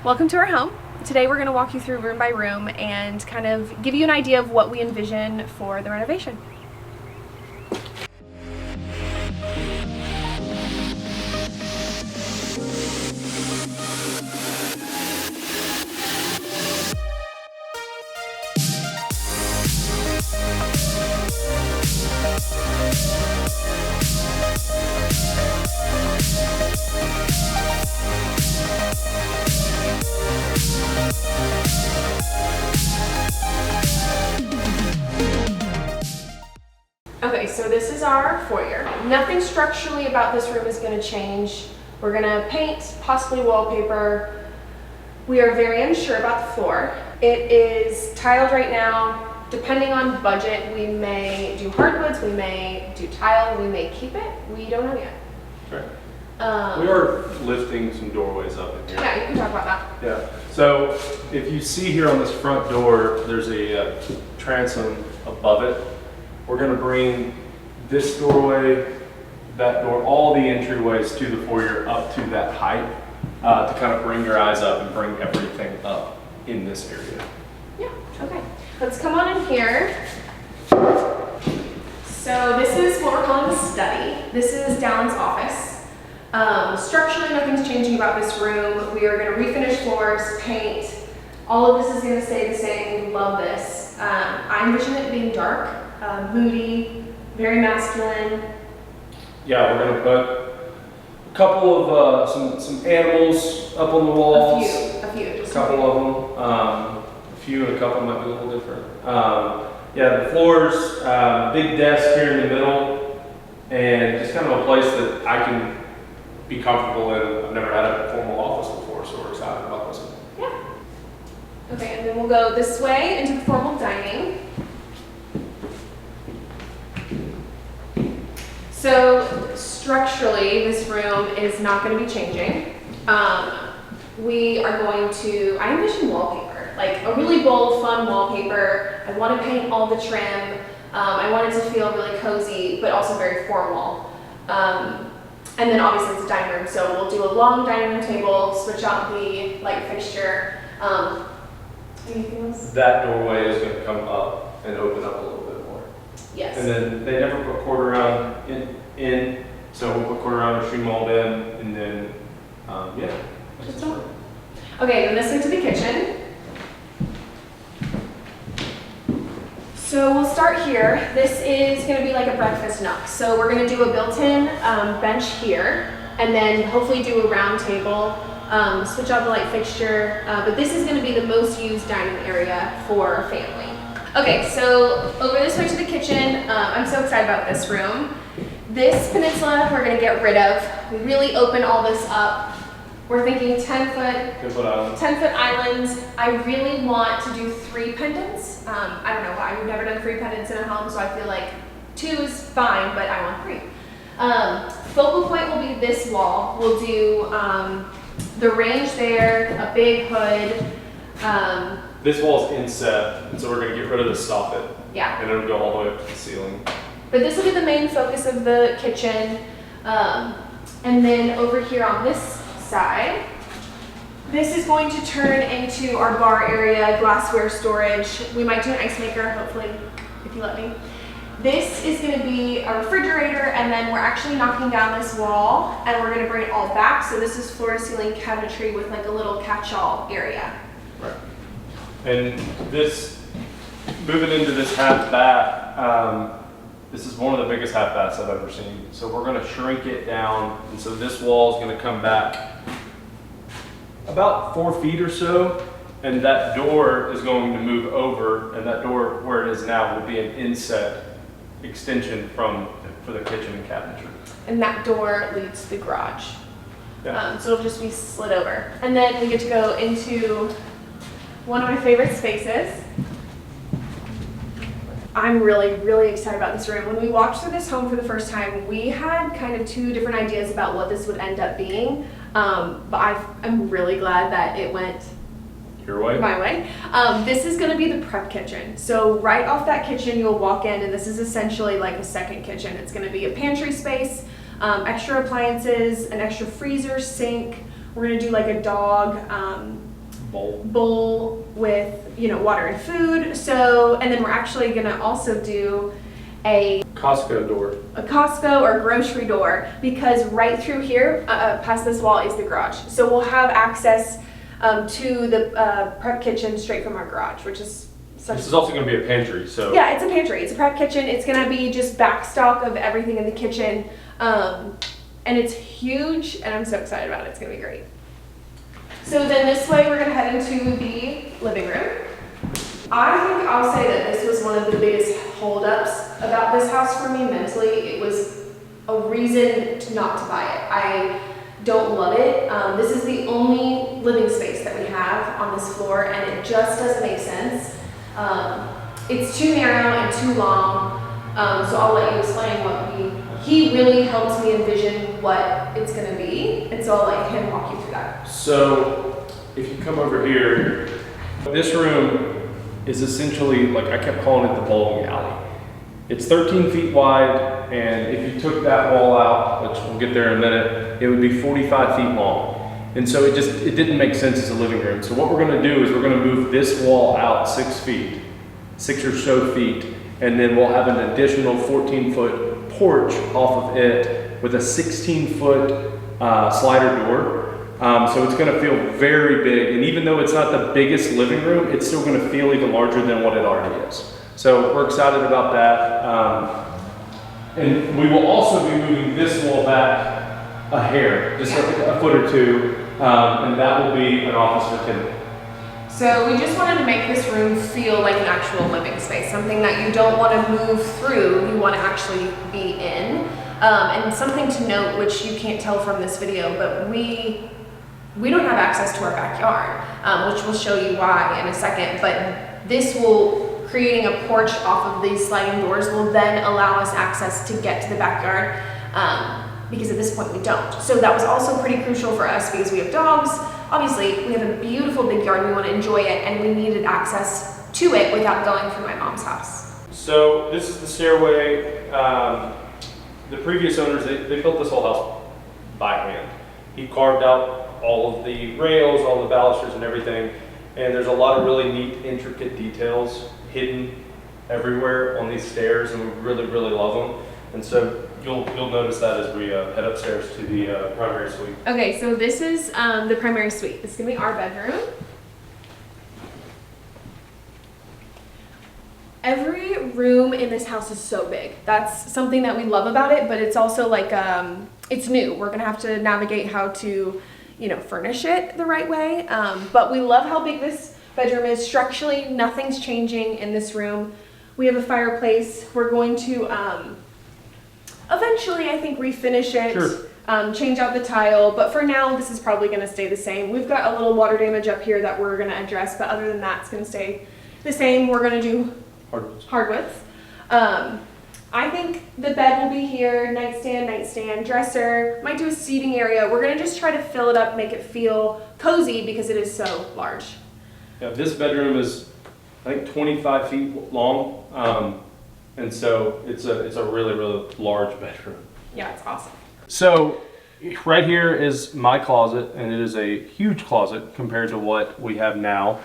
Welcome to our home. Today we're going to walk you through room by room and kind of give you an idea of what we envision for the renovation. Okay, so this is our foyer. Nothing structurally about this room is going to change. We're going to paint, possibly wallpaper. We are very unsure about the floor. It is tiled right now. Depending on budget, we may do hardwoods, we may do tile, we may keep it. We don't know yet. Okay. We are lifting some doorways up in here. Yeah, you can talk about that. Yeah. So if you see here on this front door, there's a transom above it. We're going to bring this doorway, that door, all the entryways to the foyer up to that height to kind of bring your eyes up and bring everything up in this area. Yeah, okay. Let's come on in here. So this is what we're calling the study. This is Dallin's office. Structurally, nothing's changing about this room. We are going to refinish floors, paint. All of this is going to stay the same. We love this. I envision it being dark, moody, very masculine. Yeah, we're going to put a couple of some animals up on the walls. A few. A couple of them. A few and a couple might be a little different. Yeah, the floors, big desk here in the middle, and just kind of a place that I can be comfortable in. I've never had a formal office before, so we're excited about this one. Yeah. Okay, and then we'll go this way into the formal dining. So structurally, this room is not going to be changing. We are going to, I envision wallpaper, like a really bold, fun wallpaper. I want to paint all the trim. I want it to feel really cozy, but also very formal. And then obviously it's a dining room, so we'll do a long dining room table, switch out the light fixture. Anything else? That doorway is going to come up and open up a little bit more. Yes. And then they never put quarter round in, so we'll put quarter round and stream mold in, and then, yeah. That's all. Okay, then this into the kitchen. So we'll start here. This is going to be like a breakfast nook. So we're going to do a built-in bench here, and then hopefully do a round table, switch out the light fixture, but this is going to be the most used dining area for a family. Okay, so over this way to the kitchen. I'm so excited about this room. This peninsula we're going to get rid of. We really open all this up. We're thinking 10-foot islands. I really want to do 3 pendants. I don't know why. We've never done 3 pendants in a home, so I feel like 2 is fine, but I want 3. Focal point will be this wall. We'll do the range there, a big hood. This wall's inset, and so we're going to get rid of the soffit. Yeah. And it'll go all the way up to the ceiling. But this will be the main focus of the kitchen. And then over here on this side, this is going to turn into our bar area, glassware storage. We might do an ice maker, hopefully, if you let me. This is going to be a refrigerator, and then we're actually knocking down this wall, and we're going to bring it all back. So this is floor to ceiling cabinetry with like a little catch-all area. Right. And this, moving into this half bath, this is one of the biggest half baths I've ever seen. So we're going to shrink it down, and so this wall is going to come back about 4 feet or so, and that door is going to move over, and that door where it is now will be an inset extension for the kitchen and cabinetry. And that door leads to the garage. Yeah. So it'll just be slid over. And then we get to go into one of my favorite spaces. I'm really, really excited about this room. When we walked through this home for the first time, we had kind of 2 different ideas about what this would end up being. But I'm really glad that it went Your way? my way. This is going to be the prep kitchen. So right off that kitchen, you'll walk in, and this is essentially like a second kitchen. It's going to be a pantry space, extra appliances, an extra freezer, sink. We're going to do like a dog bowl with, water and food. So, and then we're actually gonna also do a Costco door. A Costco or grocery door, because right through here, past this wall, is the garage. So we'll have access to the prep kitchen straight from our garage, which is This is also going to be a pantry, so. Yeah, it's a pantry. It's a prep kitchen. It's going to be just backstock of everything in the kitchen. And it's huge, and I'm so excited about it. It's going to be great. So then this way, we're going to head into the living room. I think I'll say that this was one of the biggest holdups about this house for me mentally. It was a reason not to buy it. I don't love it. This is the only living space that we have on this floor, and it just doesn't make sense. It's too narrow and too long, so I'll let you explain he really helped me envision what it's gonna be, and so I'll let him walk you through that. So, if you come over here, this room is essentially, like I kept calling it the bowling alley. It's 13 feet wide, and if you took that wall out, which we'll get there in a minute, it would be 45 feet long. And so it didn't make sense as a living room. So what we're gonna do is we're gonna move this wall out 6 feet, 6 or so feet, and then we'll have an additional 14-foot porch off of it with a 16-foot slider door. So it's gonna feel very big, and even though it's not the biggest living room, it's still gonna feel even larger than what it already is. So we're excited about that. And we will also be moving this wall back a hair, just a foot or two, and that will be an office for Tim. So we just wanted to make this room feel like an actual living space, something that you don't want to move through, you want to actually be in. And something to note, which you can't tell from this video, but we don't have access to our backyard, which we'll show you why in a second. But creating a porch off of these sliding doors will then allow us access to get to the backyard, because at this point we don't. So that was also pretty crucial for us because we have dogs. Obviously, we have a beautiful big yard, we want to enjoy it, and we needed access to it without going through my mom's house. So this is the stairway. The previous owners, they built this whole house by hand. He carved out all of the rails, all the balusters and everything, and there's a lot of really neat, intricate details hidden everywhere on these stairs, and we really, really love them. And so you'll notice that as we head upstairs to the primary suite. Okay, so this is the primary suite. This is gonna be our bedroom. Every room in this house is so big. That's something that we love about it, but it's also like, it's new. We're gonna have to navigate how to, furnish it the right way. But we love how big this bedroom is. Structurally, nothing's changing in this room. We have a fireplace. We're going to, eventually, I think, refinish it, Sure. Change out the tile, but for now, this is probably gonna stay the same. We've got a little water damage up here that we're gonna address, but other than that, it's gonna stay the same. We're gonna do hardwoods. I think the bed will be here, nightstand, dresser, might do a seating area. We're gonna just try to fill it up, make it feel cozy because it is so large. Yeah, this bedroom is, I think, 25 feet long. And so it's a really, really large bedroom. Yeah, it's awesome. So right here is my closet, and it is a huge closet compared to what we have now.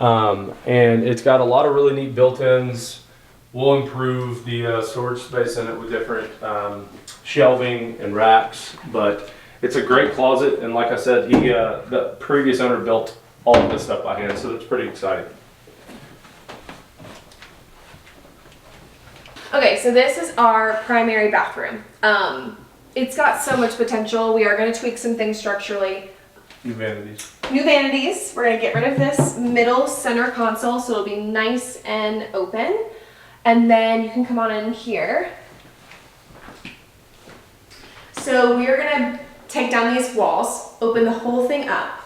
And it's got a lot of really neat built-ins. We'll improve the storage space in it with different shelving and racks, but it's a great closet. And like I said, the previous owner built all of this stuff by hand, so it's pretty exciting. Okay, so this is our primary bathroom. It's got so much potential. We are going to tweak some things structurally. New vanities. New vanities. We're going to get rid of this middle center console so it'll be nice and open. And then you can come on in here. So we are going to take down these walls, open the whole thing up.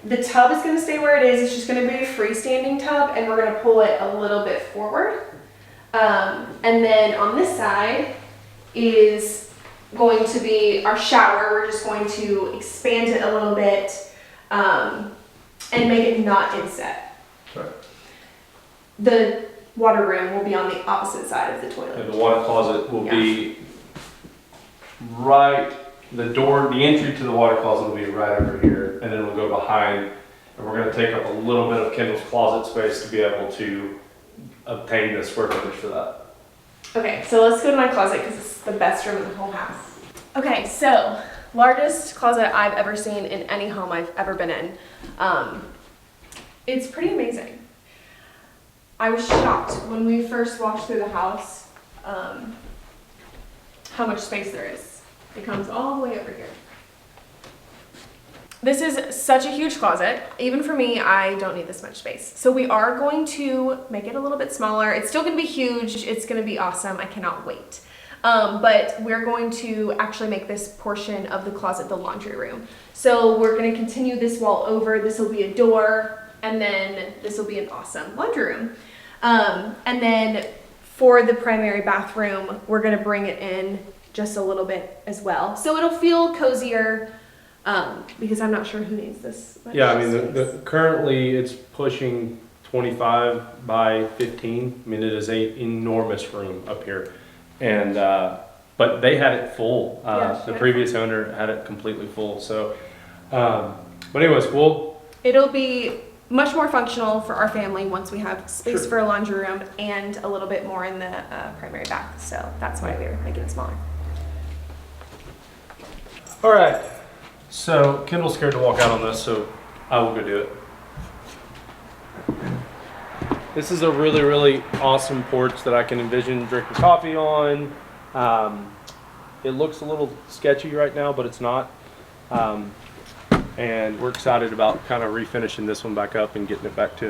The tub is going to stay where it is. It's just going to be a freestanding tub, and we're going to pull it a little bit forward. And then on this side is going to be our shower. We're just going to expand it a little bit and make it not inset. Right. The water room will be on the opposite side of the toilet. And the water closet will be right, the entry to the water closet will be right over here, and then we'll go behind And we're gonna take up a little bit of Kendall's closet space to be able to obtain the square footage for that. Okay, so let's go to my closet because it's the best room in the whole house. Okay, so largest closet I've ever seen in any home I've ever been in. It's pretty amazing. I was shocked when we first walked through the house how much space there is. It comes all the way over here. This is such a huge closet. Even for me, I don't need this much space. So we are going to make it a little bit smaller. It's still gonna be huge. It's gonna be awesome. I cannot wait. But we're going to actually make this portion of the closet the laundry room. So we're gonna continue this wall over. This will be a door, and then this will be an awesome laundry room. And then for the primary bathroom, we're gonna bring it in just a little bit as well. So it'll feel cozier, because I'm not sure who needs this. Yeah, I mean, currently it's pushing 25 by 15. I mean, it is an enormous room up here. And, but they had it full. The previous owner had it completely full. So, but anyways, it'll be much more functional for our family once we have space for a laundry room and a little bit more in the primary bath. So that's why we're making it smaller. All right. So Kendall's scared to walk out on this, so I will go do it. This is a really, really awesome porch that I can envision drinking coffee on. It looks a little sketchy right now, but it's not. And we're excited about kind of refinishing this one back up and getting it back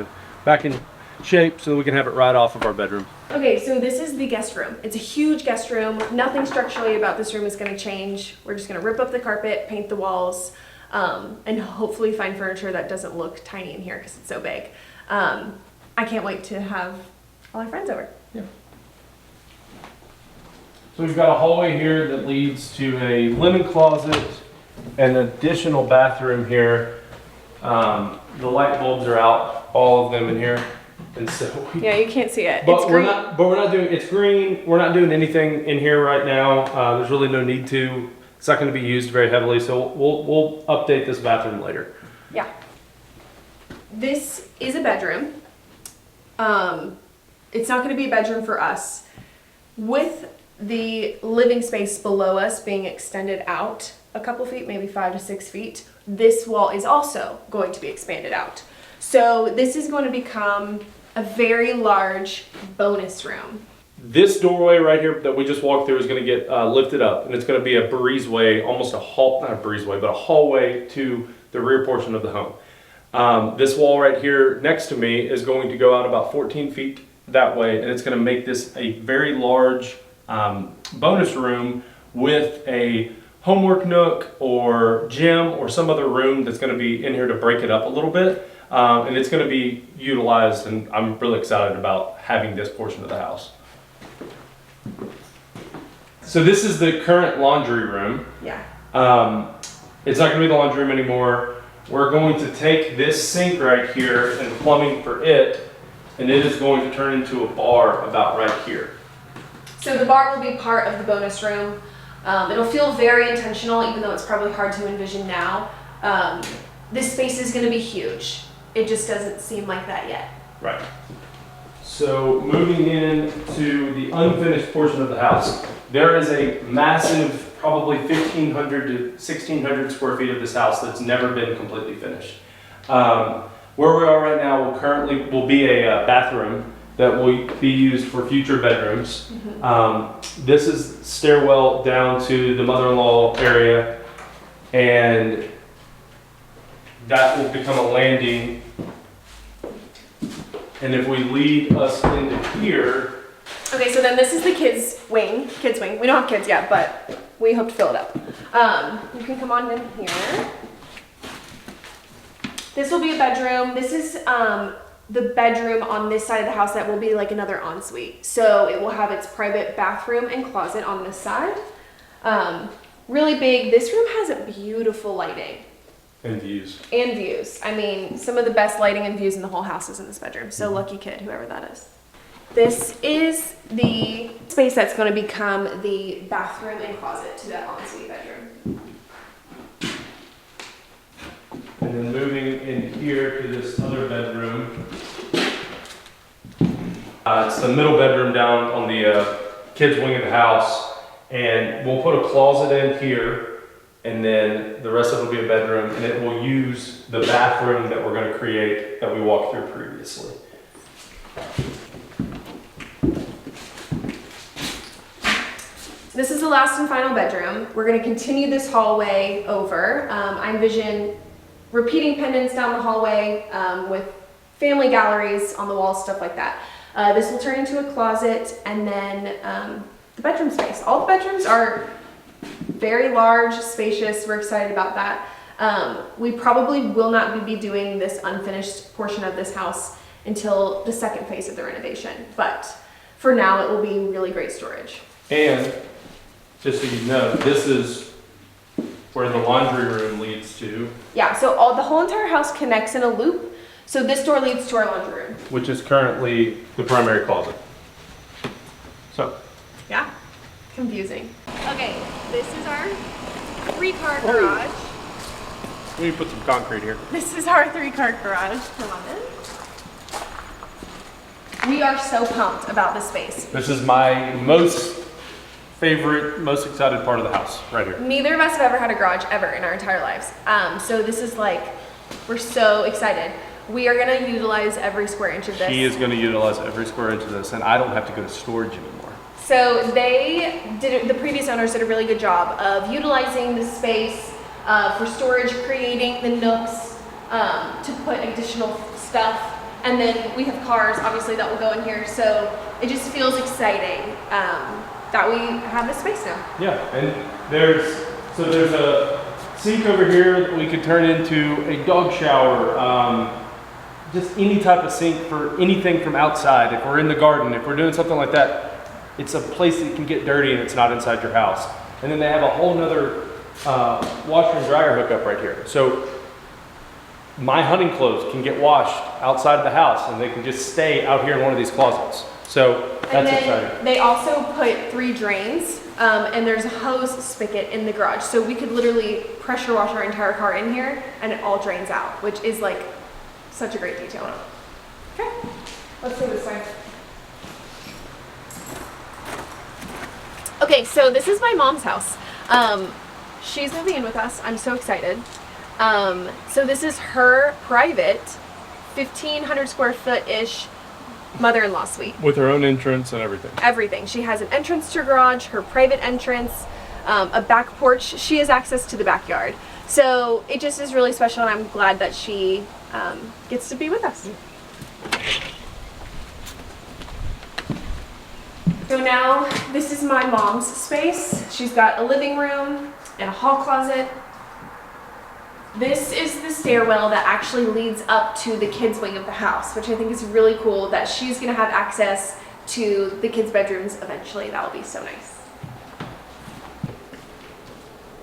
in shape so that we can have it right off of our bedroom. Okay, so this is the guest room. It's a huge guest room. Nothing structurally about this room is going to change. We're just going to rip up the carpet, paint the walls, and hopefully find furniture that doesn't look tiny in here because it's so big. I can't wait to have all our friends over. Yeah. So we've got a hallway here that leads to a linen closet, an additional bathroom here. The light bulbs are out, all of them in here. And so yeah, you can't see it. But we're not doing, it's green. We're not doing anything in here right now. There's really no need to. It's not going to be used very heavily, so we'll update this bathroom later. Yeah. This is a bedroom. It's not going to be a bedroom for us. With the living space below us being extended out a couple feet, maybe 5 to 6 feet, this wall is also going to be expanded out. So this is going to become a very large bonus room. This doorway right here that we just walked through is going to get lifted up, and it's going to be a breezeway, almost not a breezeway, but a hallway to the rear portion of the home. This wall right here next to me is going to go out about 14 feet that way, and it's going to make this a very large bonus room with a homework nook or gym or some other room that's going to be in here to break it up a little bit. And it's going to be utilized, and I'm really excited about having this portion of the house. So this is the current laundry room. Yeah. It's not going to be the laundry room anymore. We're going to take this sink right here and the plumbing for it, and it is going to turn into a bar about right here. So the bar will be part of the bonus room. It'll feel very intentional, even though it's probably hard to envision now. This space is going to be huge. It just doesn't seem like that yet. Right. So moving into the unfinished portion of the house, there is a massive, probably 1,500 to 1,600 square feet of this house that's never been completely finished. Where we are right now will be a bathroom that will be used for future bedrooms. Mm-hmm. This is stairwell down to the mother-in-law area, and that will become a landing. And if we lead us into here. Okay, so then this is the kids wing. We don't have kids yet, but we hope to fill it up. You can come on in here. This will be a bedroom. This is the bedroom on this side of the house that will be like another ensuite. So it will have its private bathroom and closet on this side. Really big. This room has beautiful lighting. And views. And views. I mean, some of the best lighting and views in the whole house is in this bedroom. So lucky kid, whoever that is. This is the space that's going to become the bathroom and closet to that ensuite bedroom. And And then moving in here to this other bedroom. It's the middle bedroom down on the kids' wing of the house. And we'll put a closet in here, and then the rest of it will be a bedroom, and it will use the bathroom that we're gonna create that we walked through previously. This is the last and final bedroom. We're gonna continue this hallway over. I envision repeating pendants down the hallway with family galleries on the walls, stuff like that. This will turn into a closet, and then the bedroom space. All the bedrooms are very large, spacious. We're excited about that. We probably will not be doing this unfinished portion of this house until the second phase of the renovation. But for now, it will be really great storage. And just so you know, this is where the laundry room leads to. Yeah, so the whole entire house connects in a loop. So this door leads to our laundry room. Which is currently the primary closet. So. Yeah, confusing. Okay, this is our 3-car garage. We need to put some concrete here. This is our 3-car garage. Come on in. We are so pumped about this space. This is my most favorite, most excited part of the house, right here. Neither of us have ever had a garage ever in our entire lives. So this is like, we're so excited. We are gonna utilize every square inch of this. He is gonna utilize every square inch of this, and I don't have to go to storage anymore. So the previous owners did a really good job of utilizing the space for storage, creating the nooks to put additional stuff. And then we have cars, obviously, that will go in here. So it just feels exciting that we have this space now. Yeah, and there's a sink over here that we could turn into a dog shower. Just any type of sink for anything from outside. If we're in the garden, if we're doing something like that, it's a place that can get dirty and it's not inside your house. And then they have a whole nother washer and dryer hookup right here. So my hunting clothes can get washed outside of the house and they can just stay out here in one of these closets. So that's exciting. They also put 3 drains and there's a hose spigot in the garage. So we could literally pressure wash our entire car in here and it all drains out, which is like such a great detail. Okay, let's do this side. Okay, so this is my mom's house. She's moving in with us. I'm so excited. So this is her private 1,500 square foot-ish mother-in-law suite. With her own entrance and everything. Everything. She has an entrance to her garage, her private entrance, a back porch. She has access to the backyard. So it just is really special, and I'm glad that she gets to be with us. So now this is my mom's space. She's got a living room and a hall closet. This is the stairwell that actually leads up to the kids' wing of the house, which I think is really cool that she's gonna have access to the kids' bedrooms eventually. That'll be so nice.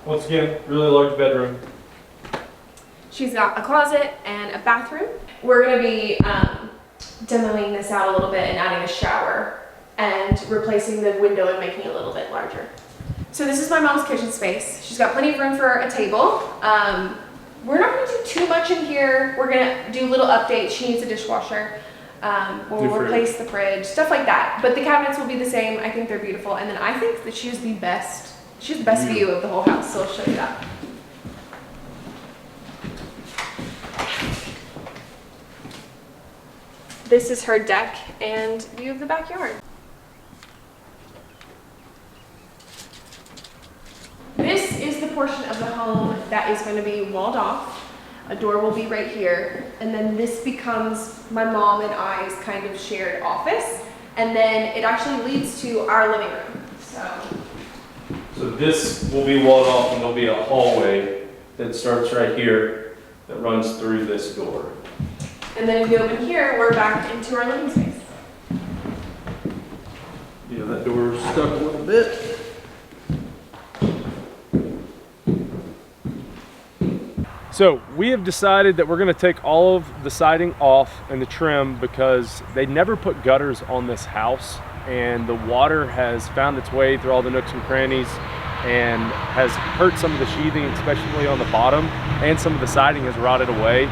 Once again, really large bedroom. She's got a closet and a bathroom. We're gonna be demoing this out a little bit and adding a shower and replacing the window and making it a little bit larger. So this is my mom's kitchen space. She's got plenty of room for a table. We're not gonna do too much in here. We're gonna do little updates. She needs a dishwasher. We'll replace the fridge, stuff like that. But the cabinets will be the same. I think they're beautiful. And then I think that she has the best view of the whole house, so I'll show you that. This is her deck and view of the backyard. This is the portion of the home that is going to be walled off. A door will be right here. And then this becomes my mom and I's kind of shared office. And then it actually leads to our living room. So this will be walled off and there'll be a hallway that starts right here that runs through this door. And then if you open here, we're back into our living space. Yeah, that door's stuck a little bit. So we have decided that we're going to take all of the siding off and the trim because they never put gutters on this house and the water has found its way through all the nooks and crannies and has hurt some of the sheathing, especially on the bottom, and some of the siding has rotted away.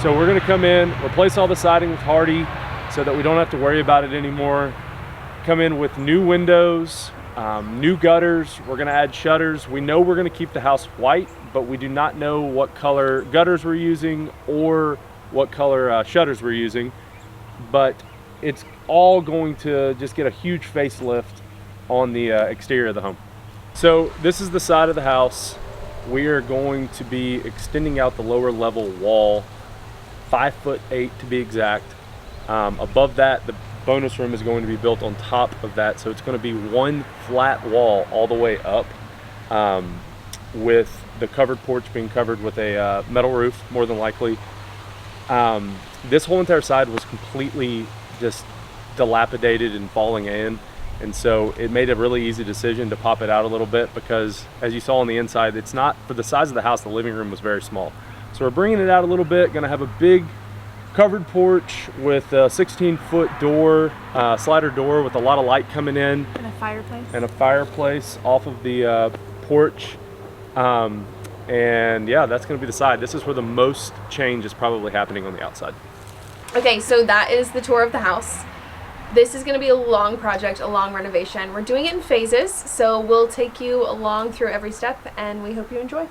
So we're gonna come in, replace all the siding with hardy so that we don't have to worry about it anymore. Come in with new windows, new gutters. We're gonna add shutters. We know we're gonna keep the house white, but we do not know what color gutters we're using or what color shutters we're using. But it's all going to just get a huge facelift on the exterior of the home. So this is the side of the house. We are going to be extending out the lower level wall, 5'8" to be exact. Above that, the bonus room is going to be built on top of that, so it's going to be one flat wall all the way up, with the covered porch being covered with a metal roof, more than likely. This whole entire side was completely just dilapidated and falling in, and so it made a really easy decision to pop it out a little bit, because as you saw on the inside, it's not, for the size of the house, the living room was very small. So we're bringing it out a little bit, gonna have a big covered porch with a 16-foot door, slider door with a lot of light coming in. And a fireplace. And a fireplace off of the porch. And yeah, that's gonna be the side. This is where the most change is probably happening on the outside. Okay, so that is the tour of the house. This is going to be a long project, a long renovation. We're doing it in phases, so we'll take you along through every step, and we hope you enjoy.